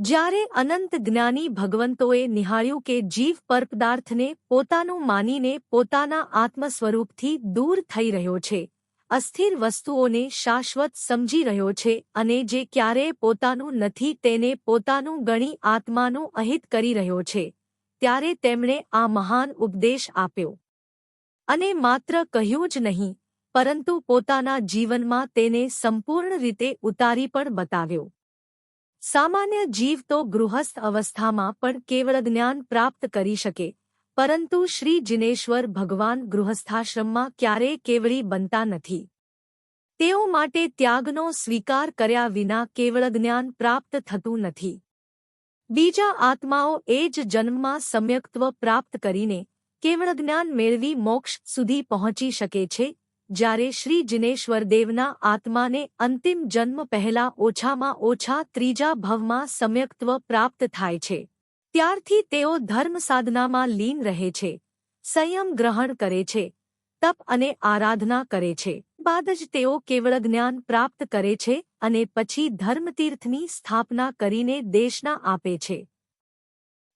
જ્યારે અનંત જ્ઞાની ભગવંતોએ નિહાળ્યું કે જીવ પરપદાર્થને પોતાનું માનીને પોતાના આત્મ સ્વરૂપથી દૂર થઈ રહ્યો છે, અસ્થિર વસ્તુઓને શાશ્વત સમજી રહ્યો છે અને જે ક્યારેય પોતાનું નથી તેને પોતાનું ગણી આત્માનું અહિત કરી રહ્યો છે, ત્યારે તેમણે આ મહાન ઉપદેશ આપ્યો. અને માત્ર કહ્યું જ નહીં, પરંતુ પોતાના જીવનમાં તેને સંપૂર્ણ રીતે ઉતારી પણ બતાવ્યો. સામાન્ય જીવ તો ગૃહસ્થ અવસ્થામાં પણ કેવળ જ્ઞાન પ્રાપ્ત કરી શકે, પરંતુ શ્રી જિનેશ્વર ભગવાન ગૃહસ્થાશ્રમમાં ક્યારેય કેવળી બનતા નથી. તેઓ માટે ત્યાગનો સ્વીકાર કર્યા વિના કેવળ જ્ઞાન પ્રાપ્ત થતું નથી. બીજા આત્માઓ એ જ જન્મમાં સમ્યક્ત્વ પ્રાપ્ત કરીને કેવળ જ્ઞાન મેળવી મોક્ષ સુધી પહોંચી શકે છે, જ્યારે શ્રી જિનેશ્વર દેવના આત્માને અંતિમ જન્મ પહેલા ઓછામાં ઓછા ત્રીજા ભવમાં સમ્યક્ત્વ પ્રાપ્ત થાય છે. ત્યારથી તેઓ ધર્મ સાધનામાં લીન રહે છે, સંયમ ગ્રહણ કરે છે, તપ અને આરાધના કરે છે. બાદ જ તેઓ કેવળ જ્ઞાન પ્રાપ્ત કરે છે અને પછી ધર્મતીર્થની સ્થાપના કરીને દેશના આપે છે.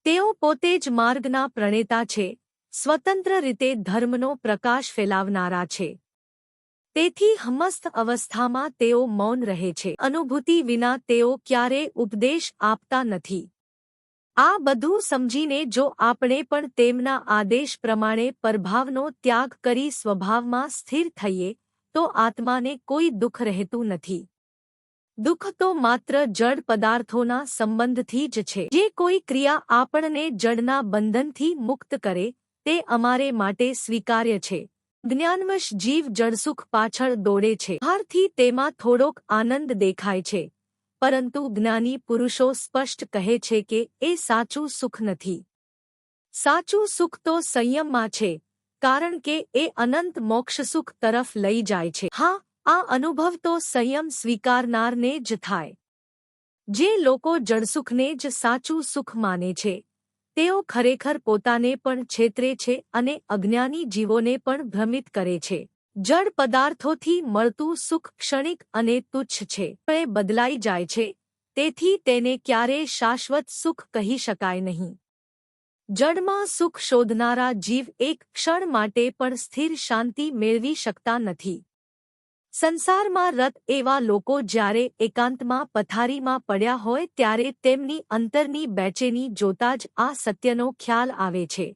તેઓ પોતે જ માર્ગના પ્રણેતા છે, સ્વતંત્ર રીતે ધર્મનો પ્રકાશ ફેલાવનારા છે. તેથી હમસ્ત અવસ્થામાં તેઓ મૌન રહે છે. અનુભૂતિ વિના તેઓ ક્યારેય ઉપદેશ આપતા નથી. આ બધું સમજીને જો આપણે પણ તેમના આદેશ પ્રમાણે પરભાવનો ત્યાગ કરી સ્વભાવમાં સ્થિર થઈએ તો આત્માને કોઈ દુઃખ રહેતું નથી. દુઃખ તો માત્ર જડ પદાર્થોના સંબંધથી જ છે. જે કોઈ ક્રિયા આપણને જડના બંધનથી મુક્ત કરે તે અમારે માટે સ્વીકાર્ય છે. જ્ઞાનવશ જીવ જડસુખ પાછળ દોડે છે. બહારથી તેમાં થોડોક આનંદ દેખાય છે, પરંતુ જ્ઞાની પુરુષો સ્પષ્ટ કહે છે કે એ સાચું સુખ નથી. સાચું સુખ તો સંયમમાં છે, કારણ કે એ અનંત મોક્ષસુખ તરફ લઈ જાય છે. હા, આ અનુભવ તો સંયમ સ્વીકારનારને જ થાય. જે લોકો જડસુખને જ સાચું સુખ માને છે, તેઓ ખરેખર પોતાને પણ છેતરે છે અને અજ્ઞાની જીવોને પણ ભ્રમિત કરે છે. જડ પદાર્થોથી મળતું સુખ ક્ષણિક અને તુચ્છ છે, એ બદલાઈ જાય છે, તેથી તેને ક્યારેય શાશ્વત સુખ કહી શકાય નહીં. જડમાં સુખ શોધનારા જીવ એક ક્ષણ માટે પણ સ્થિર શાંતિ મેળવી શકતા નથી. સંસારમાં રત એવા લોકો જ્યારે એકાંતમાં પથારીમાં પડ્યા હોય ત્યારે તેમની અંતરની બેચેની જોતા જ આ સત્યનો ખ્યાલ આવે છે